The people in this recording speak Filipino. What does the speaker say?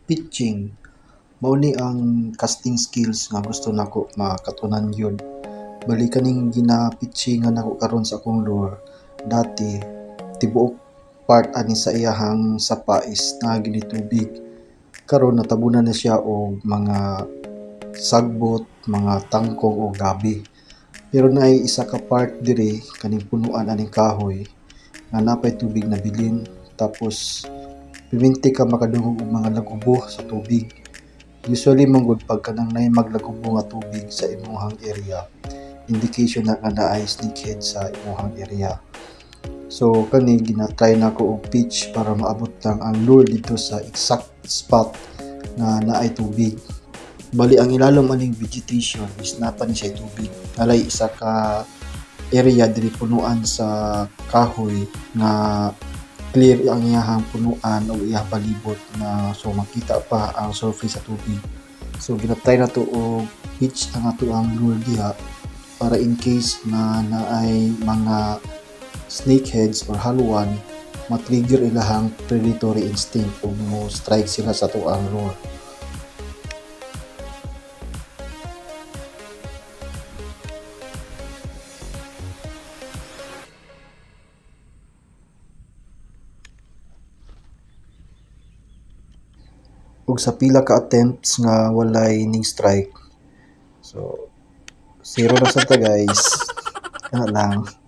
Pitching, mao ni ang casting skills nga gusto nako makatunan yun. Bali kaning gina-pitchingan nako karon sa akong lure, dati tibuok part ani sa iyahang sapa is naagi ni tubig. Karon natabunan na siya og mga sagbot, mga tangkong o gabi. Pero naay isa ka part dire kaning punuan aning kahoy nga napay tubig na bilin, tapos piminti ka makadungog og mga lagubo sa tubig. Usually manggod pag kanang nay maglagubo nga tubig sa imuhang area, indication na nga naay snakehead sa imuhang area. So kani ginatry nako og pitch para maabot lang ang lure dito sa exact spot na naay tubig. Bali ang ilalom aning vegetation is napa ni siya tubig. Alay isa ka area diri punuan sa kahoy nga clear ang iyahang punuan o iyahang palibot na so makita pa ang surface sa tubig. So ginatry na to og pitch ang ato ang lure diha para in case na naay mga snakeheads or haluan, ma-trigger ilahang predatory instinct ug mo strike sila sa ato ang lure. Ug sa pila ka attempts nga walay ning strike, so zero na sa ta guys. Ano lang.